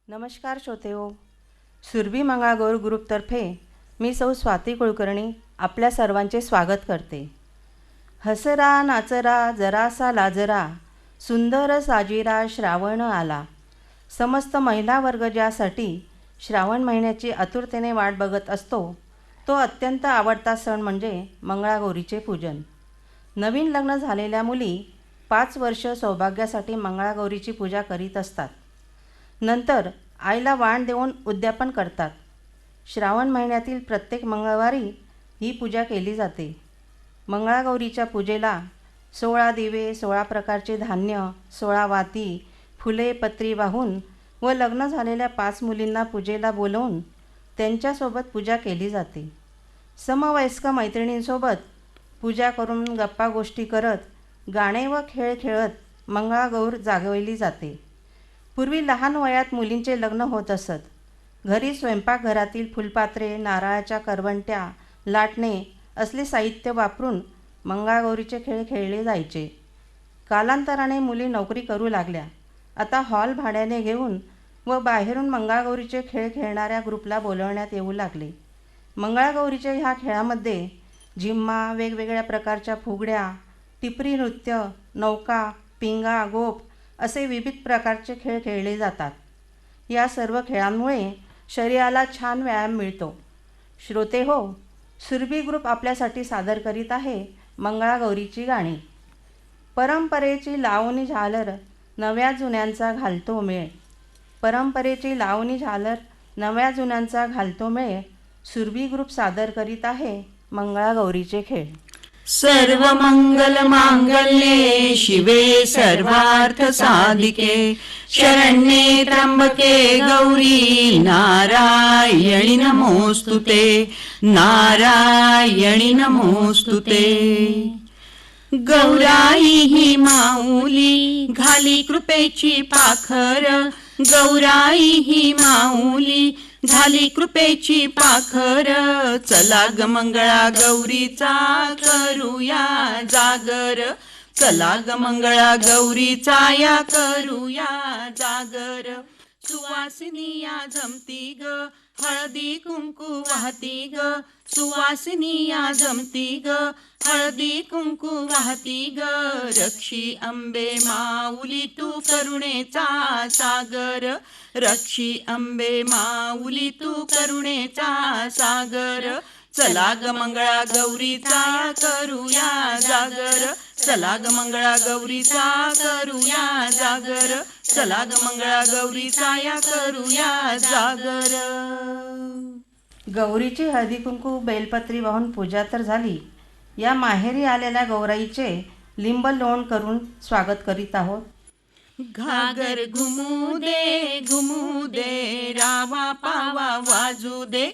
नमस्कार श्रोतेहो. सुरभी मंगळागौर ग्रुपतर्फे मी सौ स्वाती कुलकर्णी आपल्या सर्वांचे स्वागत करते. हसरा नाचरा जरासा लाजरा, सुंदर साजिरा श्रावण आला. समस्त महिला वर्ग ज्यासाठी श्रावण महिन्याची आतुरतेने वाट बघत असतो, तो अत्यंत आवडता सण म्हणजे मंगळागौरीचे पूजन. नवीन लग्न झालेल्या मुली 5 वर्ष सौभाग्यासाठी मंगळागौरीची पूजा करीत असतात. नंतर आईला वाण देऊन उद्यापन करतात. श्रावण महिन्यातील प्रत्येक मंगळवारी ही पूजा केली जाते. मंगळागौरीच्या पूजेला 16 दिवे, 16 प्रकारचे धान्य, 16 वाती, फुले, पत्री वाहून व लग्न झालेल्या 5 मुलींना पूजेला बोलवून त्यांच्यासोबत पूजा केली जाते. समवयस्क मैत्रिणींसोबत पूजा करून गप्पा गोष्टी करत गाणे व खेळ खेळत मंगळागौर जागवली जाते. पूर्वी लहान वयात मुलींचे लग्न होत असत. घरी स्वयंपाकघरातील फुलपात्रे, नारळाच्या करवंट्या, लाटणे असले साहित्य वापरून मंगळागौरीचे खेळ खेळले जायचे. कालांतराने मुली नोकरी करू लागल्या. आता हॉल भाड्याने घेऊन व बाहेरून मंगळागौरीचे खेळ खेळणाऱ्या ग्रुपला बोलवण्यात येऊ लागले. मंगळागौरीच्या ह्या खेळामध्ये झिम्मा, वेगवेगळ्या प्रकारच्या फुगड्या, टिपरी नृत्य, नौका, पिंगा, गोप असे विविध प्रकारचे खेळ खेळले जातात. या सर्व खेळांमुळे शरीराला छान व्यायाम मिळतो. श्रोते हो, सुरभी ग्रुप आपल्यासाठी सादर करीत आहे मंगळागौरीची गाणी. परंपरेची लावणी झालर नव्या जुन्यांचा घालतो मेळ. परंपरेची लावणी झालर नव्या जुन्यांचा घालतो मेळ. सुरभी ग्रुप सादर करीत आहे मंगळागौरीचे खेळ. सर्व मंगल मांगल्ये शिवे सर्वार्थ साधिके, शरण्ये त्र्यंबके गौरी नारायणी नमोस्तुते, नारायणी नमोस्तुते. गौराई ही माऊली घाली कृपेची पाखर, गौराई ही माऊली झाली कृपेची पाखर. चला ग मंगळा गौरीचा करूया जागर, चला ग मंगळा गौरीचा या करूया जागर. सुवासिनी या जमती ग, हळदी कुंकू वाहती ग, सुवासिनी या जमती ग, हळदी कुंकू वाहती ग. रक्षी अंबे माऊली तू करुणेचा सागर, रक्षी अंबे माऊली तू करुणेचा सागर. चला ग मंगळा गौरीचा करूया जागर, चला ग मंगळा गौरीचा करूया जागर, चला ग मंगळा गौरीचा या करूया जागर. गौरीची हळदी कुंकू बेलपत्री वाहून पूजा तर झाली. या माहेरी आलेल्या गौराईचे लिंब लोण करून स्वागत करीत आहोत. घागर घुमू दे रावा पावा वाजू दे.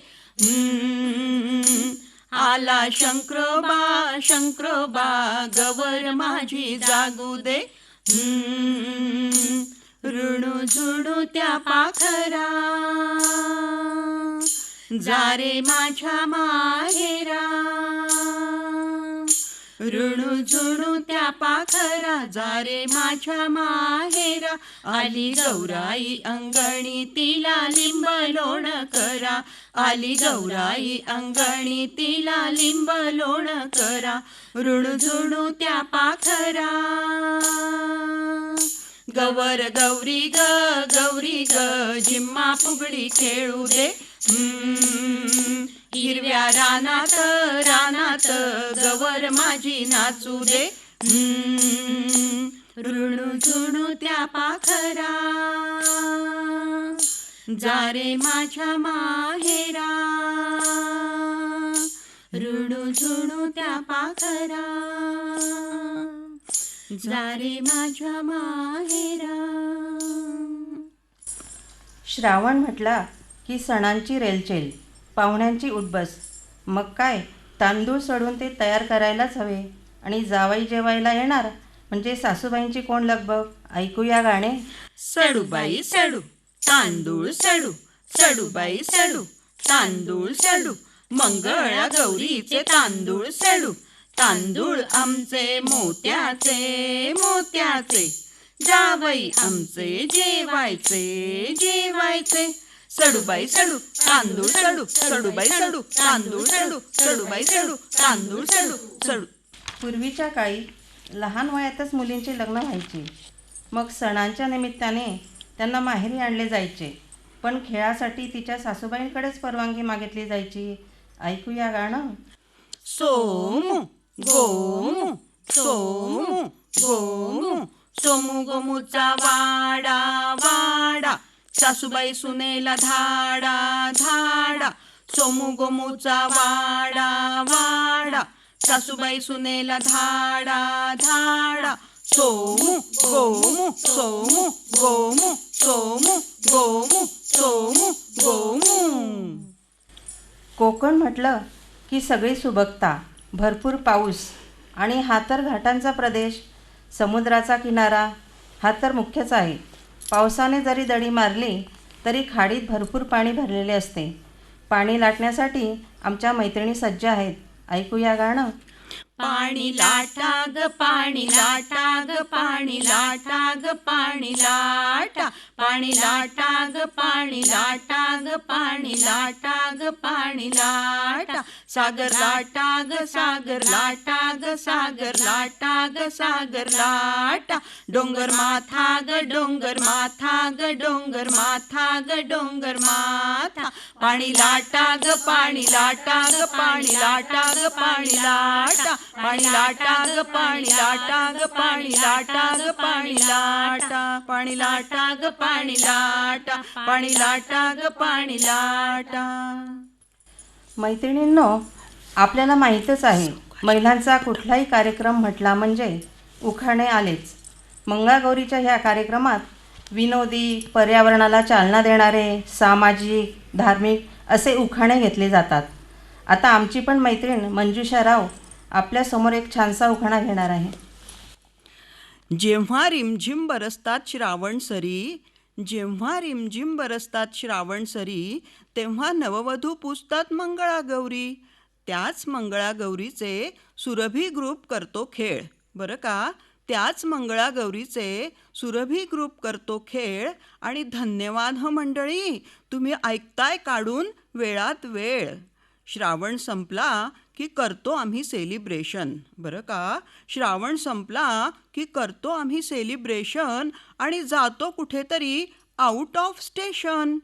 आला शंकरोबा गवर माझी जागू दे. ऋणू झुणू त्या पाखरा, जारे माझ्या माहेरा. ऋणू झुणू त्या पाखरा, जारे माझ्या माहेरा. आली गौराई अंगणी तिला लिंब लोण करा, आली गौराई अंगणी तिला लिंब लोण करा. ऋणू झुणू त्या पाखरा, गवर गौरी ग झिम्मा फुगडी खेळू दे. हिरव्या रानात गवर माझी नाचू दे. ऋणू झुणू त्या पाखरा, जारे माझ्या माहेरा. ऋणू झुणू त्या पाखरा, जारे माझ्या माहेरा. श्रावण म्हटला की सणांची रेलचेल, पाहुण्यांची उठबस. मग काय, तांदूळ सडून ते तयार करायलाच हवे. आणि जावई जेवायला येणार म्हणजे सासूबाईंची कोण लगबग. ऐकूया गाणे. सडूबाई सडू तांदूळ सडू, सडूबाई सडू तांदूळ सडू. मंगळा गौरीचे तांदूळ सडू, तांदूळ आमचे मोत्याचे मोत्याचे. जावई आमचे जेवायचे जेवायचे. सडूबाई सडू तांदूळ सडू, सडूबाई सडू तांदूळ सडू, सडूबाई सडू तांदूळ सडू सडू. पूर्वीच्या काळी लहान वयातच मुलींची लग्न व्हायची. मग सणांच्या निमित्ताने त्यांना माहेरी आणले जायचे. पण खेळासाठी तिच्या सासूबाईंकडेच परवानगी मागितली जायची. ऐकूया गाणं. सोमू गोमू सोमू गोमू. सोमू गोमूचा वाडा वाडा, सासूबाई सुनेला धाडा धाडा. सोमू गोमूचा वाडा वाडा, सासूबाई सुनेला धाडा धाडा. सोमू गोमू सोमू गोमू सोमू गोमू सोमू गोमू. कोकण म्हटलं की सगळी सुबकता, भरपूर पाऊस आणि हा तर घाटांचा प्रदेश, समुद्राचा किनारा हा तर मुख्यच आहे. पावसाने जरी दडी मारली तरी खाडीत भरपूर पाणी भरलेले असते. पाणी लाटण्यासाठी आमच्या मैत्रिणी सज्ज आहेत. ऐकूया गाणं. पाणी लाटा ग पाणी लाटा ग पाणी लाटा ग पाणी लाटा. पाणी लाटा ग पाणी लाटा ग पाणी लाटा ग पाणी लाटा. सागर लाटा ग सागर लाटा ग सागर लाटा ग सागर लाटा. डोंगर माथा ग डोंगर माथा ग डोंगर माथा ग डोंगर माथा. पाणी लाटा ग पाणी लाटा ग पाणी लाटा ग पाणी लाटा. पाणी लाटा ग पाणी लाटा ग पाणी लाटा ग पाणी लाटा. पाणी लाटा ग पाणी लाटा. पाणी लाटा ग पाणी लाटा. मैत्रिणींनो, आपल्याला माहीतच आहे, महिलांचा कुठलाही कार्यक्रम म्हटला म्हणजे उखाणे आलेच. मंगळागौरीच्या ह्या कार्यक्रमात विनोदी, पर्यावरणाला चालना देणारे, सामाजिक, धार्मिक असे उखाणे घेतले जातात. आता आमची पण मैत्रीण मंजुषा राव आपल्यासमोर एक छानसा उखाणा घेणार आहे. जेव्हा रिमझिम बरसतात श्रावण सरी, जेव्हा रिमझिम बरसतात श्रावण सरी, तेव्हा नववधू पूजतात मंगळागौरी. त्याच मंगळागौरीचे सुरभी ग्रुप करतो खेळ, बरं का. त्याच मंगळागौरीचे सुरभी ग्रुप करतो खेळ. आणि धन्यवाद ह मंडळी, तुम्ही ऐकताय काढून वेळात वेळ. श्रावण संपला की करतो आम्ही सेलिब्रेशन, बरं का. श्रावण संपला की करतो आम्ही सेलिब्रेशन आणि जातो कुठेतरी आउट ऑफ स्टेशन.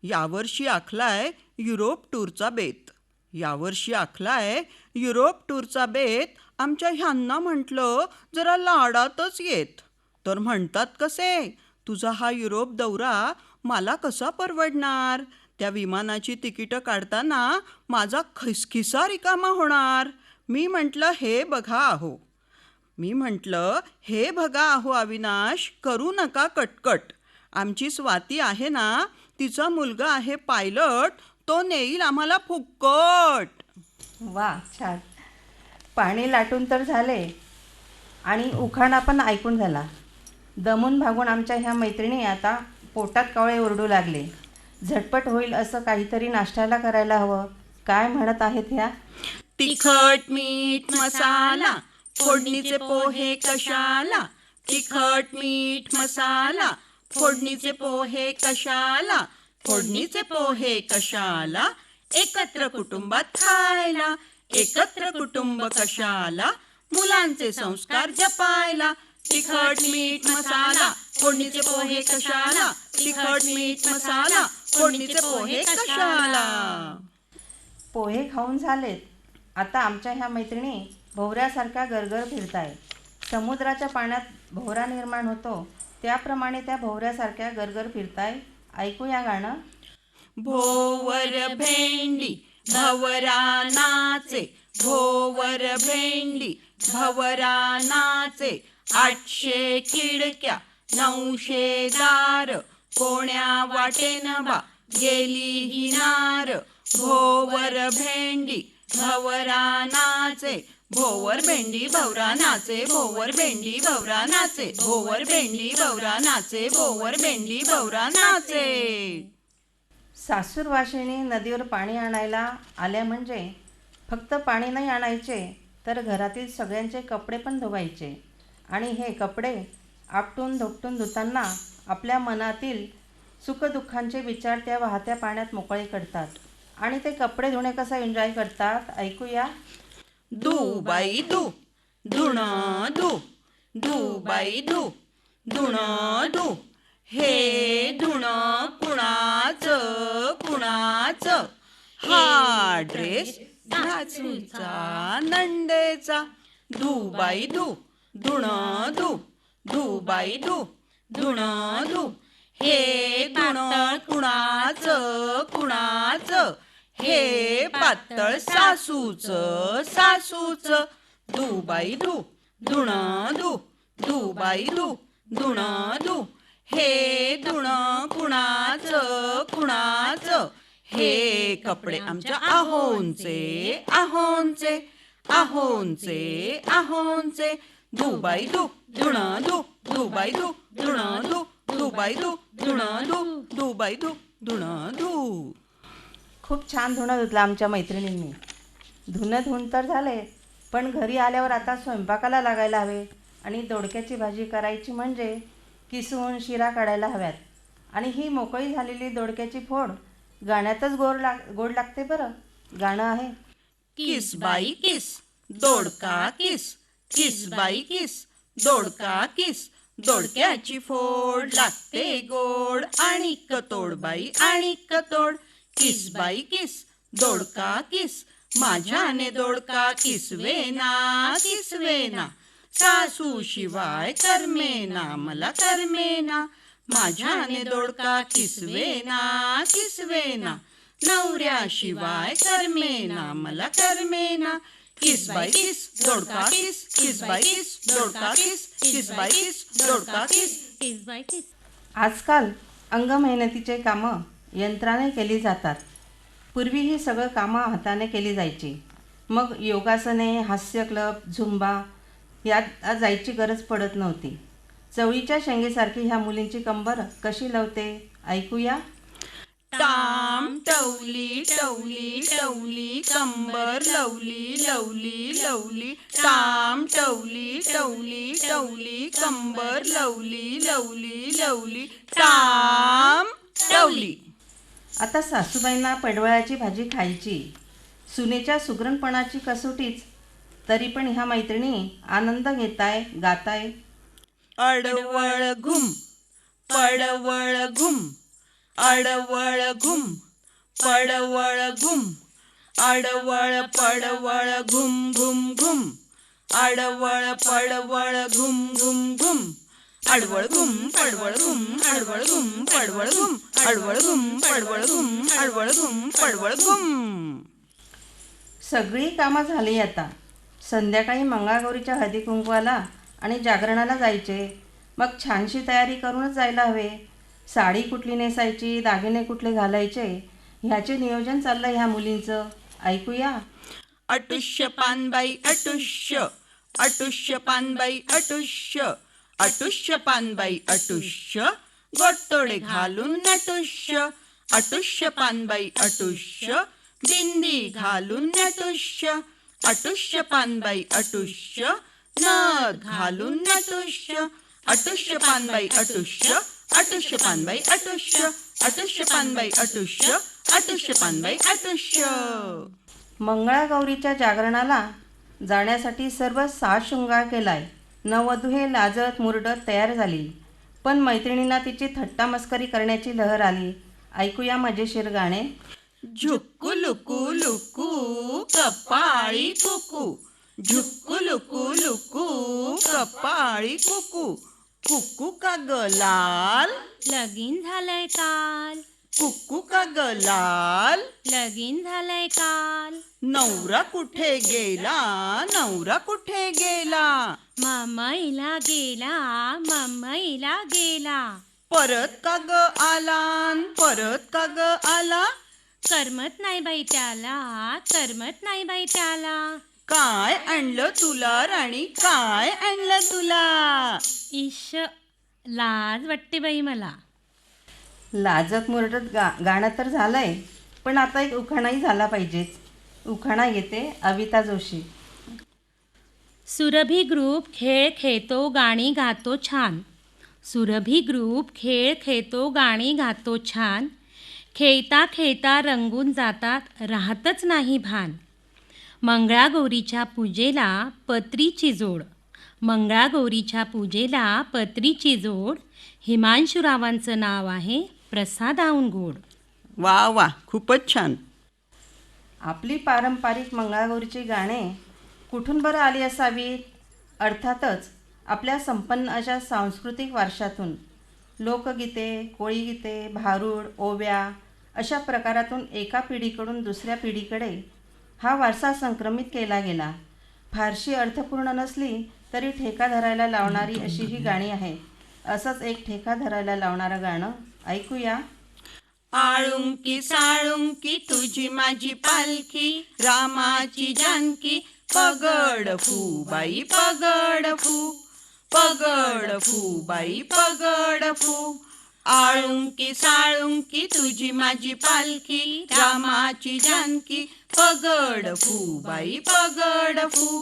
यावर्षी आखलाय युरोप टूरचा बेत, यावर्षी आखलाय युरोप टूरचा बेत. आमच्या ह्यांना म्हटलं जरा लाडातच येत, तर म्हणतात कसे, तुझा हा युरोप दौरा मला कसा परवडणार. त्या विमानाची तिकीटं काढताना माझा खिसा रिकामा होणार. मी म्हटलं हे बघा अहो, मी म्हटलं हे बघा अहो अविनाश, करू नका कटकट. आमची स्वाती आहे ना, तिचा मुलगा आहे पायलट, तो नेईल आम्हाला फुक्कट. वा, छान. पाणी लाटून तर झाले आणि उखाणा पण ऐकून झाला. दमून भागून आमच्या ह्या मैत्रिणी आता पोटात कावळे ओरडू लागले. झटपट होईल असं काहीतरी नाश्त्याला करायला हवं. काय म्हणत आहेत ह्या. तिखट मीठ मसाला, फोडणीचे पोहे कशाला. तिखट मीठ मसाला, फोडणीचे पोहे कशाला. फोडणीचे पोहे कशाला. एकत्र कुटुंबात खायला. एकत्र कुटुंब कशाला. मुलांचे संस्कार जपायला. तिखट मीठ मसाला, फोडणीचे पोहे कशाला. तिखट मीठ मसाला, फोडणीचे पोहे कशाला. पोहे खाऊन झालेत. आता आमच्या ह्या मैत्रिणी भोवऱ्यासारख्या गरगर फिरताय. समुद्राच्या पाण्यात भोवरा निर्माण होतो त्याप्रमाणे त्या भोवऱ्यासारख्या गरगर फिरताय. ऐकूया गाणं. भोवर भेंडी भवरा नाचे, भोवर भेंडी भवरा नाचे. 800 खिडक्या 900 दार, कोण्या वाटेन बा गेली ही नार. भोवर भेंडी भवरा नाचे, भोवर भेंडी भवरा नाचे. भोवर भेंडी भवरा नाचे, भोवर भेंडी भवरा नाचे. भोवर भेंडी भवरा नाचे. सासूरवाशिणी नदीवर पाणी आणायला आल्या म्हणजे फक्त पाणी नाही आणायचे, तर घरातील सगळ्यांचे कपडे पण धुवायचे. आणि हे कपडे आपटून धोपटून धुताना आपल्या मनातील सुखदुःखांचे विचार त्या वाहत्या पाण्यात मोकळे करतात आणि ते कपडे धुणे कसा एन्जॉय करतात ऐकूया. धू बाई धू, धुणं धू, धू बाई धू, धुणं धू. हे धुणं कुणाचं कुणाचं, हा ड्रेस नाचूचा नंदेचा. धू बाई धू, धुणं धू, धू बाई धू, धुणं धू. हे धुणं कुणाचं कुणाचं, हे पातळ सासूचं सासूचं. धू बाई धू, धुणं धू, धू बाई धू, धुणं धू. हे धुणं कुणाचं कुणाचं, हे कपडे आमच्या आहोंचे आहोंचे आहोंचे आहोंचे. धू बाई धू, धुणं धू, धू बाई धू, धुणं धू, धू बाई धू, धुणं धू, धू बाई धू, धुणं धू. खूप छान धुणं धुतलं आमच्या मैत्रिणींनी. धुणं धुवून तर झाले, पण घरी आल्यावर आता स्वयंपाकाला लागायला हवे आणि दोडक्याची भाजी करायची म्हणजे किसून शिरा काढायला हव्यात. आणि ही मोकळी झालेली दोडक्याची फोड गाण्यातच गोड लागते बरं. गाणं आहे, किस बाई किस, दोडका किस, किस बाई किस, दोडका किस. दोडक्याची फोड लागते गोड, आणि कतोड बाई आणि कतोड. किस बाई किस, दोडका किस, माझ्याने दोडका किसवेना किसवेना. सासू शिवाय करमेना मला करमेना, माझ्याने दोडका किसवेना किसवेना. नवऱ्याशिवाय करमेना मला करमेना. किस बाई किस, दोडका किस, किस बाई किस, दोडका किस, किस बाई किस, दोडका किस. आजकाल अंगमेहनतीचे कामं यंत्राने केली जातात. पूर्वी ही सगळं कामं हाताने केली जायची. मग योगासने, हास्य क्लब, झुंबा यात जायची गरज पडत नव्हती. चवळीच्या शेंगेसारखी ह्या मुलींची कंबर कशी लवते ऐकूया. टाम टवली टवली टवली, कंबर लवली लवली लवली. टाम टवली टवली टवली, कंबर लवली लवली लवली. टाम टवली. आता सासूबाईंना पडवळाची भाजी खायची, सुनेच्या सुगरणपणाची कसोटीच. तरी पण ह्या मैत्रिणी आनंद घेताय, गाताय. अडवळ घुम, पडवळ घुम, अडवळ घुम, पडवळ घुम. अडवळ पडवळ घुम घुम घुम, अडवळ पडवळ घुम घुम घुम. अडवळ घुम पडवळ घुम, अडवळ घुम पडवळ घुम, अडवळ घुम पडवळ घुम, अडवळ घुम पडवळ घुम. सगळी कामं झाली आता. संध्याकाळी मंगळागौरीच्या हळदी कुंकवाला आणि जागरणाला जायचे. मग छानशी तयारी करूनच जायला हवे. साडी कुठली नेसायची, दागिने कुठले घालायचे, ह्याचे नियोजन चाललं ह्या मुलींचं ऐकूया. अटुष्य पानबाई अटुष्य, अटुष्य पानबाई अटुष्य, अटुष्य पानबाई अटुष्य. गोटतोडे घालून नटुष्य, अटुष्य पानबाई अटुष्य. बिंदी घालून नटुष्य, अटुष्य पानबाई अटुष्य. नथ घालून नटुष्य, अटुष्य पानबाई अटुष्य, अटुष्य पानबाई अटुष्य, अटुष्य पानबाई अटुष्य, अटुष्य पानबाई अटुष्य. मंगळागौरीच्या जागरणाला जाण्यासाठी सर्व साज शृंगार केलाय. नववधू हे लाजत मुरडत तयार झाली, पण मैत्रिणींना तिची थट्टा मस्करी करण्याची लहर आली. ऐकूया मजेशीर गाणे. झुक्कू लुकू लुकू कपाळी कुकू, झुक्कू लुकू लुकू कपाळी कुकू. कुकू का ग लाल, लगीन झालंय काल, कुकू का ग लाल. लगीन झालंय काल. नवरा कुठे गेला, नवरा कुठे गेला. मुंबईला गेला, मुंबईला गेला. परत का ग आला, परत का ग आला. करमत नाही बाई त्याला, करमत नाही बाई त्याला. काय आणलं तुला राणी, काय आणलं तुला. ईश, लाज वाटते बाई मला. लाजत मुरडत गाणं तर झालंय, पण आता एक उखाणाही झाला पाहिजेच. उखाणा येते अविता जोशी. सुरभी ग्रुप खेळ खेळतो, गाणी गातो छान. सुरभी ग्रुप खेळ खेळतो, गाणी गातो छान. खेळता खेळता रंगून जातात, राहतच नाही भान. मंगळागौरीच्या पूजेला पत्रीची जोड. मंगळागौरीच्या पूजेला पत्रीची जोड. हिमांशुरावांचं नाव आहे प्रसादाहून गोड. वा वा, खूपच छान. आपली पारंपरिक मंगळागौरीची गाणे कुठून बरं आली असावीत? अर्थातच आपल्या संपन्न अशा सांस्कृतिक वारशातून. लोकगीते, कोळीगीते, भारूड, ओव्या अशा प्रकारातून एका पिढीकडून दुसऱ्या पिढीकडे हा वारसा संक्रमित केला गेला. फारशी अर्थपूर्ण नसली तरी ठेका धरायला लावणारी अशी ही गाणी आहेत. असंच एक ठेका धरायला लावणारं गाणं ऐकूया. आळुंकी साळुंकी तुझी माझी पालखी, रामाची जानकी, पगड फू बाई पगड फू, पगड फू बाई पगड फू. आळुंकी साळुंकी तुझी माझी पालखी, रामाची जानकी, पगड फू बाई पगड फू,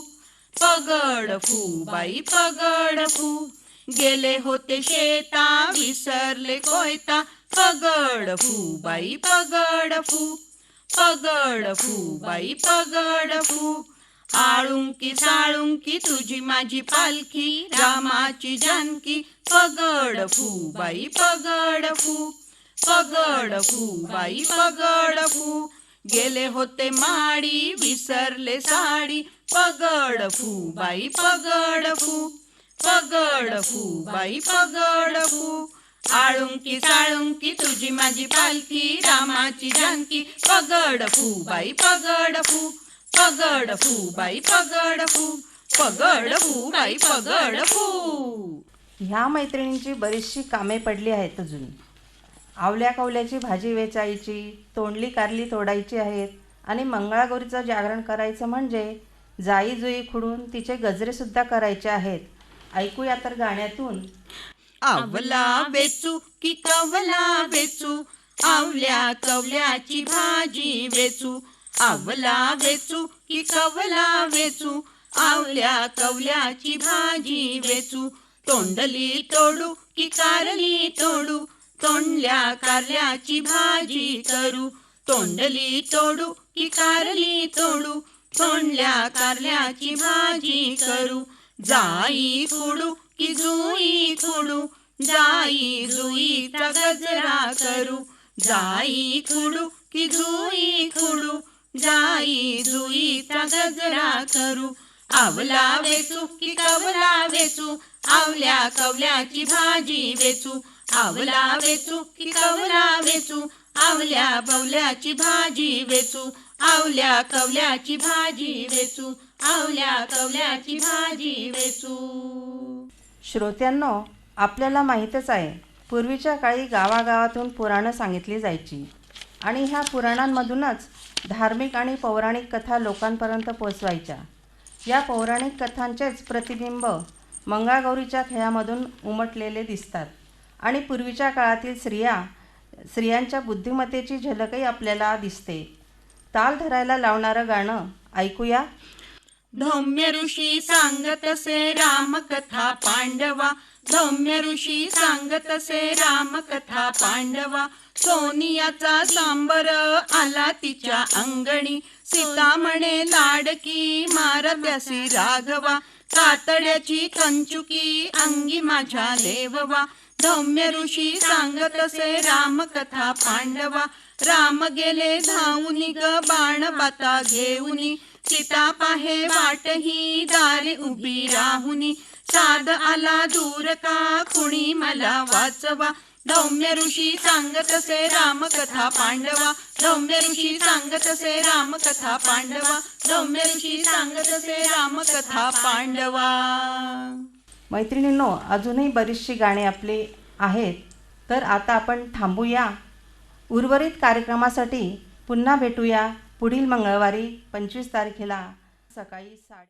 पगड फू बाई पगड फू. गेले होते शेता विसरले कोयता, पगड फू बाई पगड फू, पगड फू बाई पगड फू. आळुंकी साळुंकी तुझी माझी पालखी, रामाची जानकी, पगड फू बाई पगड फू, पगड फू बाई पगड फू. गेले होते माडी विसरले साडी, पगड फू बाई पगड फू, पगड फू बाई पगड फू. आळुंकी साळुंकी तुझी माझी पालखी, रामाची जानकी, पगड फू बाई पगड फू, पगड फू बाई पगड फू, पगड फू बाई पगड फू. ह्या मैत्रिणींची बरीचशी कामे पडली आहेत अजून. आवल्या कवल्याची भाजी वेचायची, तोंडली कारली तोडायची आहेत आणि मंगळागौरीचं जागरण करायचं म्हणजे जाई जुई खुडून तिचे गजरेसुद्धा करायचे आहेत. ऐकूया तर गाण्यातून. आवला वेचू की कवला वेचू, आवल्या कवल्याची भाजी वेचू. आवला वेचू की कवला वेचू, आवल्या कवल्याची भाजी वेचू. तोंडली तोडू की कारली तोडू, तोंडल्या कारल्याची भाजी करू. तोंडली तोडू की कारली तोडू, तोंडल्या कारल्याची भाजी करू. जाई खुडू की जुई खुडू, जाई जुईचा गजरा करू. जाई खुडू की जुई खुडू, जाई जुईचा गजरा करू. आवला वेचू की कवला वेचू, आवल्या कवल्याची भाजी वेचू. आवला वेचू की कवला वेचू, आवल्या कवल्याची भाजी वेचू. आवल्या कवल्याची भाजी वेचू, आवल्या कवल्याची भाजी वेचू. श्रोत्यांनो, आपल्याला माहीतच आहे, पूर्वीच्या काळी गावागावातून पुराणं सांगितली जायची आणि ह्या पुराणांमधूनच धार्मिक आणि पौराणिक कथा लोकांपर्यंत पोचवायच्या. या पौराणिक कथांचेच प्रतिबिंब मंगळागौरीच्या खेळामधून उमटलेले दिसतात आणि पूर्वीच्या काळातील स्त्रियांच्या बुद्धिमत्तेची झलकही आपल्याला दिसते. ताल धरायला लावणारं गाणं ऐकूया. धौम्य ऋषी सांगत असे रामकथा पांडवा, धौम्य ऋषी सांगत असे रामकथा पांडवा. सोनियाचा सांबर आला तिच्या अंगणी, सीता म्हणे लाडकी मारत्यासी राघवा. कातड्याची कंचुकी अंगी माझ्या लेववा, धौम्य ऋषी सांगत असे रामकथा पांडवा. राम गेले धावूनी ग बाण बाता घेऊनी, सीता पाहे वाटही दारी उभी राहुनी. साध आला दूर का कुणी मला वाचवा, धौम्य ऋषी सांगत असे रामकथा पांडवा. धौम्य ऋषी सांगत असे रामकथा पांडवा, धौम्य ऋषी सांगत असे रामकथा पांडवा. मैत्रिणींनो, अजूनही बरीचशी गाणी आपली आहेत, तर आता आपण थांबूया. उर्वरित कार्यक्रमासाठी पुन्हा भेटूया पुढील मंगळवारी 25 तारखेला सकाळी 7:30.